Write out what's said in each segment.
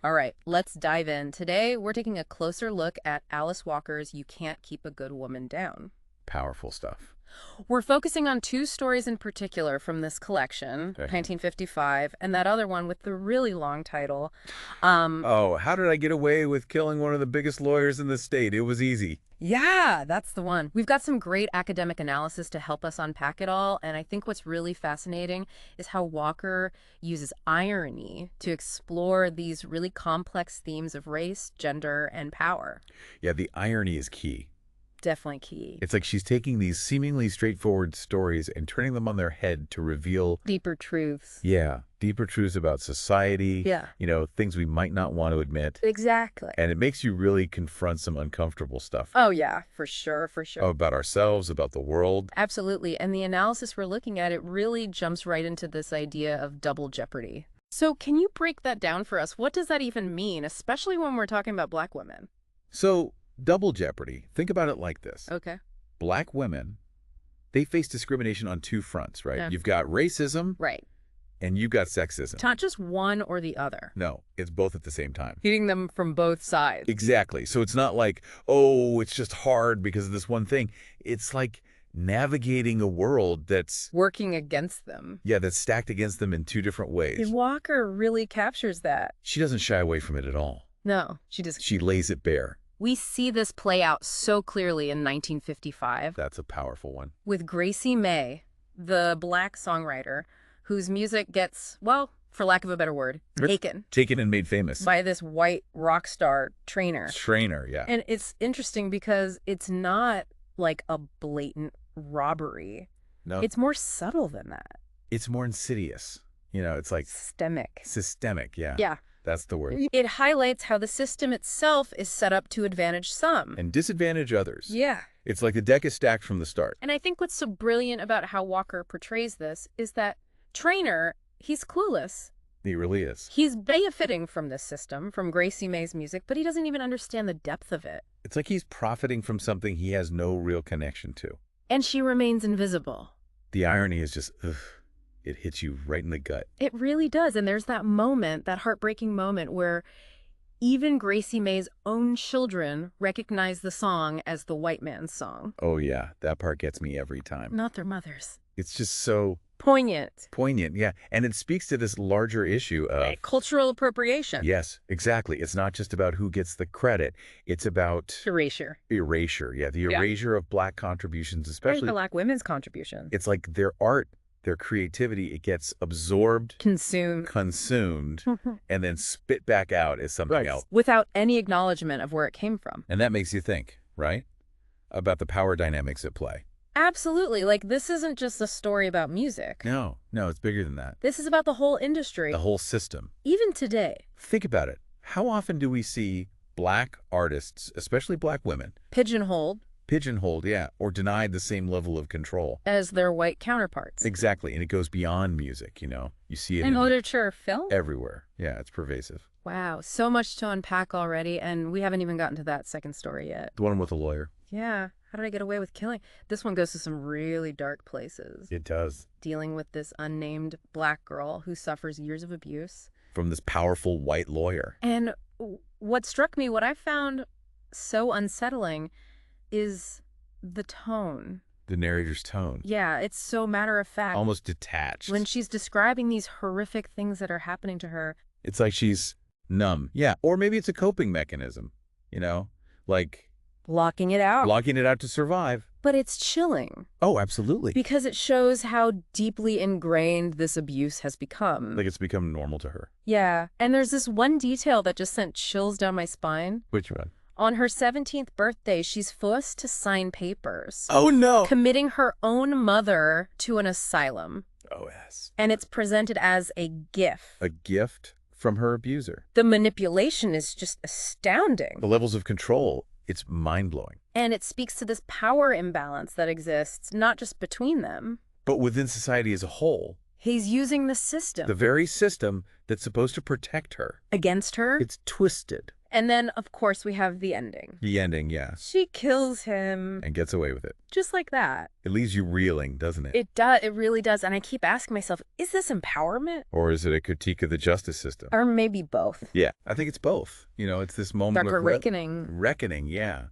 All right, let's dive in. Today, we're taking a closer look at Alice Walker's You Can't Keep a Good Woman Down. Powerful stuff. We're focusing on two stories in particular from this collection, Okay. 1955, and that other one with the really long title. Um, Oh, how did I get away with killing one of the biggest lawyers in the state? It was easy. yeah, that's the one. We've got some great academic analysis to help us unpack it all, and I think what's really fascinating is how Walker uses irony to explore these really complex themes of race, gender, and power. Yeah, the irony is key. Definitely key. It's like she's taking these seemingly straightforward stories and turning them on their head to reveal, Deeper truths. yeah, deeper truths about society, Yeah. things we might not want to admit. Exactly. And it makes you really confront some uncomfortable stuff Oh, yeah, for sure, for sure. about ourselves, about the world. Absolutely. And the analysis we're looking at, it really jumps right into this idea of double jeopardy. So can you break that down for us? What does that even mean, especially when we're talking about Black women? So, double jeopardy. Think about it like this. Okay. Black women, they face discrimination on two fronts, right? Yeah. You've got racism Right. and you've got sexism. It's not just one or the other. No, it's both at the same time. Hitting them from both sides. Exactly. So it's not like, oh, it's just hard because of this one thing. It's like navigating a world that's, Working against them. yeah, that's stacked against them in two different ways. And Walker really captures that. She doesn't shy away from it at all. No, she just... She lays it bare. We see this play out so clearly in 1955 That's a powerful one. with Gracie Mae, the Black songwriter, whose music gets, well, for lack of a better word, taken Taken and made famous. by this white rock star trainer. Trainer, yeah. And it's interesting because it's not like a blatant robbery. No, It's more subtle than that. it's more insidious. It's like Systemic. systemic, yeah. Yeah. That's the word. It highlights how the system itself is set up to advantage some. And disadvantage others. Yeah. It's like the deck is stacked from the start. And I think what's so brilliant about how Walker portrays this is that Trainer, he's clueless. He really is. He's benefiting from this system, from Gracie Mae's music, but he doesn't even understand the depth of it. It's like he's profiting from something he has no real connection to. And she remains invisible. The irony is just, ugh, it hits you right in the gut. It really does. And there's that moment, that heartbreaking moment where even Gracie Mae's own children recognize the song as the white man's song, Oh yeah, that part gets me every time. not their mother's. It's just so Poignant. poignant, yeah. And it speaks to this larger issue of, Cultural appropriation. yes, exactly. It's not just about who gets the credit. It's about Erasure. erasure. Yeah, the Yeah. erasure of Black contributions, And especially. Black women's contribution. It's like their art, their creativity, it gets absorbed, Consumed. consumed, and then spit back out as something else. Without any acknowledgement of where it came from. And that makes you think, right? About the power dynamics at play. Absolutely. Like, this isn't just a story about music. No, it's bigger than that. This is about the whole industry. The whole system. Even today. Think about it. How often do we see Black artists, especially Black women, Pigeonholed pigeonholed, yeah, or denied the same level of control? as their white counterparts. Exactly. And it goes beyond music, You see it And in literature, film? everywhere. Yeah, it's pervasive. Wow, so much to unpack already, and we haven't even gotten to that second story yet. The one with the lawyer. Yeah, how did I get away with killing? This one goes to some really dark places. It does. Dealing with this unnamed Black girl who suffers years of abuse. From this powerful white lawyer. And what struck me, what I found so unsettling, is the tone. The narrator's tone. Yeah, it's so matter of fact. Almost detached. When she's describing these horrific things that are happening to her. It's like she's numb. Yeah. Or maybe it's a coping mechanism, like Blocking it out. blocking it out to survive. But it's chilling. Oh, absolutely. Because it shows how deeply ingrained this abuse has become. Like it's become normal to her. Yeah. And there's this one detail that just sent chills down my spine. Which one? On her 17th birthday, she's forced to sign papers. Oh, no. Committing her own mother to an asylum. Oh, yes. And it's presented as a gift. A gift from her abuser. The manipulation is just astounding. The levels of control, it's mind-blowing. And it speaks to this power imbalance that exists, not just between them. But within society as a whole. He's using the system. The very system that's supposed to protect her. Against her. It's twisted. And then, of course, we have the ending. The ending, yeah. She kills him And gets away with it. just like that. It leaves you reeling, doesn't it? It does. It really does. And I keep asking myself, is this empowerment? Or is it a critique of the justice system? Or maybe both. Yeah, I think it's both. It's this moment Darker of reckoning. Reckoning, yeah.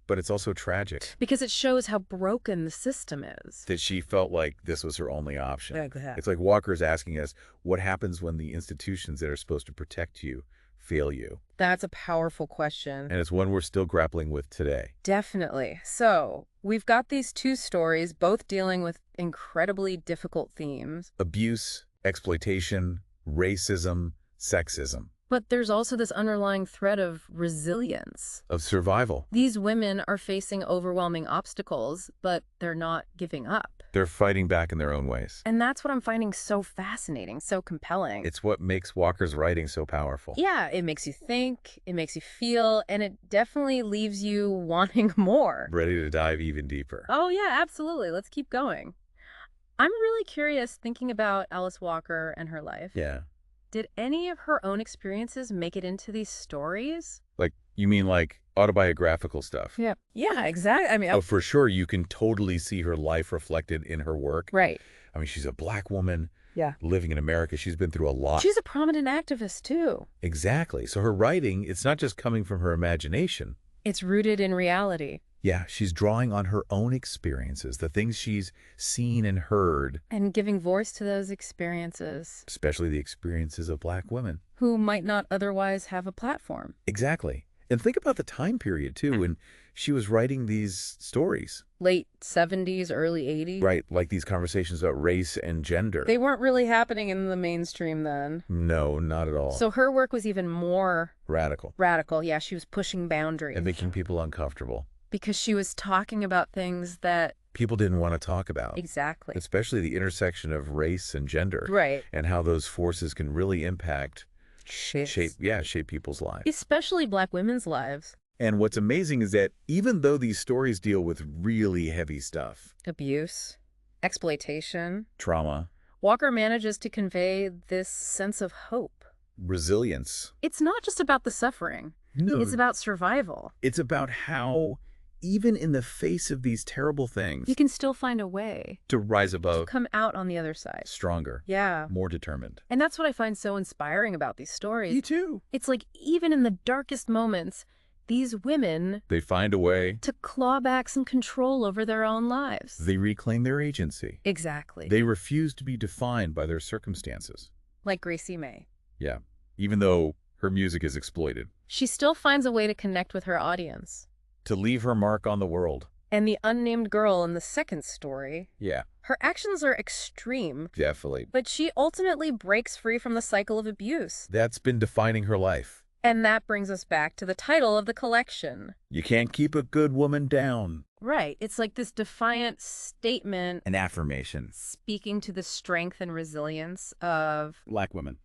But it's also tragic. Because it shows how broken the system is. That she felt like this was her only option. Exactly. It's like Walker's asking us, what happens when the institutions that are supposed to protect you fail you? That's a powerful question. And it's one we're still grappling with today. Definitely. So we've got these two stories, both dealing with incredibly difficult themes. Abuse, exploitation, racism, sexism. But there's also this underlying thread of resilience. Of survival. These women are facing overwhelming obstacles, but they're not giving up. They're fighting back in their own ways. And that's what I'm finding so fascinating, so compelling. It's what makes Walker's writing so powerful. Yeah, it makes you think, it makes you feel, and it definitely leaves you wanting more. Ready to dive even deeper. Oh, yeah, absolutely. Let's keep going. I'm really curious thinking about Alice Walker and her life. Yeah. Did any of her own experiences make it into these stories? Like, you mean like autobiographical stuff? Yeah. Yeah, exactly. I mean, Oh, for sure, you can totally see her life reflected in her work. right. I mean, she's a Black woman Yeah. living in America. She's been through a lot. She's a prominent activist, too. Exactly. So her writing, it's not just coming from her imagination. It's rooted in reality. Yeah, she's drawing on her own experiences, the things she's seen and heard, And giving voice to those experiences especially the experiences of Black women. who might not otherwise have a platform. Exactly. And think about the time period, too, when she was writing these stories. Late 70s, early 80s. Right, like these conversations about race and gender. They weren't really happening in the mainstream then. No, not at all. So her work was even more Radical. radical. Yeah, she was pushing boundaries. And making people uncomfortable. Because she was talking about things that... People didn't want to talk about. Exactly. Especially the intersection of race and gender. Right. And how those forces can really impact, Shit. shape people's lives. Especially Black women's lives. And what's amazing is that even though these stories deal with really heavy stuff, Abuse, exploitation, trauma, Walker manages to convey this sense of hope. resilience. It's not just about the suffering. No. It's about survival. It's about how, even in the face of these terrible things, You can still find a way to rise to above, come out on the other side. stronger, Yeah. more determined. And that's what I find so inspiring about these stories. Me too. It's like even in the darkest moments, these women They find a way. took clawbacks and control over their own lives. They reclaim their agency. Exactly. They refuse to be defined by their circumstances. Like Gracie Mae. Yeah. Even though her music is exploited. She still finds a way to connect with her audience. To leave her mark on the world. And the unnamed girl in the second story, Yeah, her actions are extreme, definitely. but she ultimately breaks free from the cycle of abuse. That's been defining her life. And that brings us back to the title of the collection. You can't keep a good woman down. Right. It's like this defiant statement An affirmation. speaking to the strength and resilience of... Black women.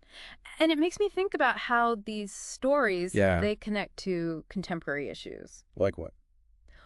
And it makes me think about how these stories, Yeah. they connect to contemporary issues. Like what?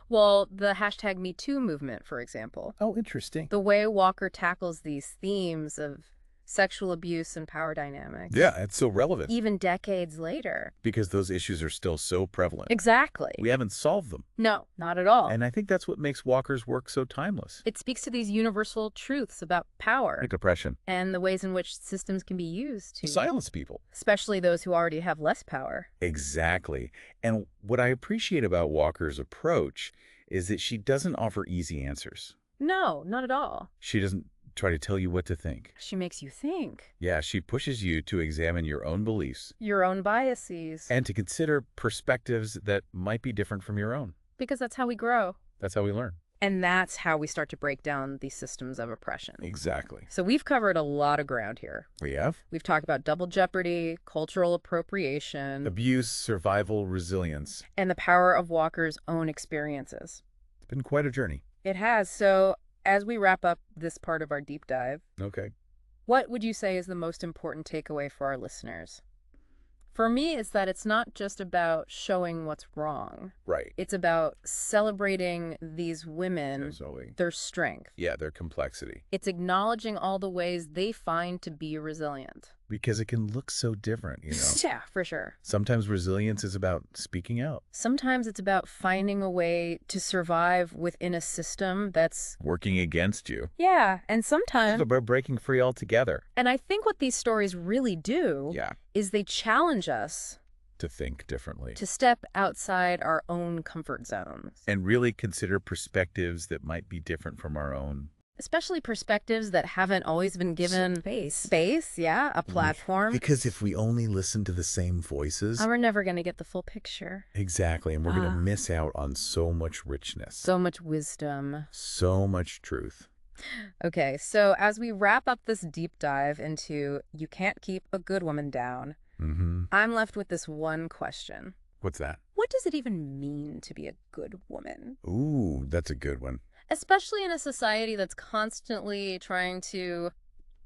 Well, the hashtag #MeToo movement, for example. Oh, interesting. The way Walker tackles these themes of sexual abuse and power dynamics. Yeah, it's so relevant. Even decades later. Because those issues are still so prevalent. Exactly. We haven't solved them. No, not at all. And I think that's what makes Walker's work so timeless. It speaks to these universal truths about power Like oppression. and the ways in which systems can be used to Silence people. especially those who already have less power. Exactly. And what I appreciate about Walker's approach is that she doesn't offer easy answers. No, not at all. She doesn't try to tell you what to think. She makes you think. Yeah, she pushes you to examine your own beliefs Your own biases. and to consider perspectives that might be different from your own. Because that's how we grow. That's how we learn. And that's how we start to break down these systems of oppression. Exactly. So we've covered a lot of ground here. We have We've talked about double jeopardy, cultural appropriation, abuse, survival, resilience. and the power of Walker's own experiences. It's been quite a journey. It has. So as we wrap up this part of our deep dive, Okay. what would you say is the most important takeaway for our listeners? For me, it's that it's not just about showing what's wrong. Right. It's about celebrating these women, Zoe. their strength. Yeah, their complexity. It's acknowledging all the ways they find to be resilient. because it can look so different, Yeah, for sure. Sometimes resilience is about speaking out. Sometimes it's about finding a way to survive within a system that's... Working against you. Yeah, and It's sometimes... about breaking free altogether. And I think what these stories really do Yeah. is they challenge us To think differently. to step outside our own comfort zones. And really consider perspectives that might be different from our own. Especially perspectives that haven't always been given space, yeah, a platform. Because if we only listen to the same voices... We're never going to get the full picture. Exactly, and we're going to miss out on so much richness. So much wisdom. So much truth. Okay, so as we wrap up this deep dive into You Can't Keep a Good Woman Down, I'm left with this one question. What's that? What does it even mean to be a good woman? Ooh, that's a good one. Especially in a society that's constantly trying to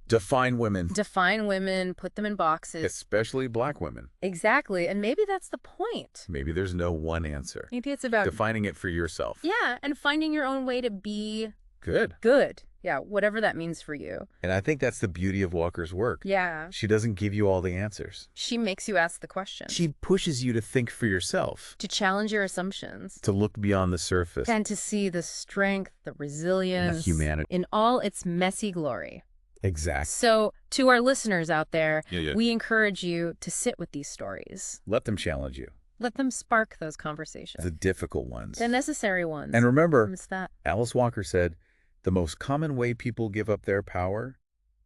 Define women. define women, put them in boxes. Especially black women. Exactly, and maybe that's the point. Maybe there's no one answer. Maybe it's about... Defining it for yourself. Yeah, and finding your own way to be Good. good. Yeah, whatever that means for you. And I think that's the beauty of Walker's work. Yeah. She doesn't give you all the answers. She makes you ask the question. She pushes you to think for yourself. To challenge your assumptions. To look beyond the surface. And to see the strength, the resilience, the humanity. in all its messy glory. Exactly. So, to our listeners out there, Yeah. we encourage you to sit with these stories. Let them challenge you. Let them spark those conversations. The difficult ones. The necessary ones. And remember, What's that? Alice Walker said, the most common way people give up their power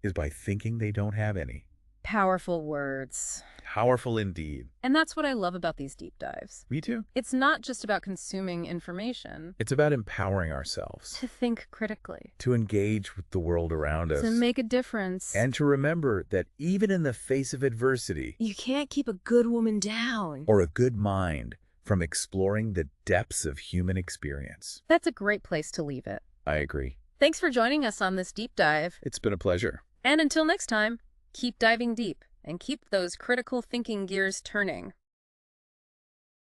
is by thinking they don't have any. Powerful words. Powerful indeed. And that's what I love about these deep dives. Me too. It's not just about consuming information. It's about empowering ourselves. To think critically. To engage with the world around us. To make a difference. And to remember that even in the face of adversity, you can't keep a good woman down. Or a good mind from exploring the depths of human experience. That's a great place to leave it. I agree. Thanks for joining us on this deep dive. It's been a pleasure. And until next time, keep diving deep and keep those critical thinking gears turning.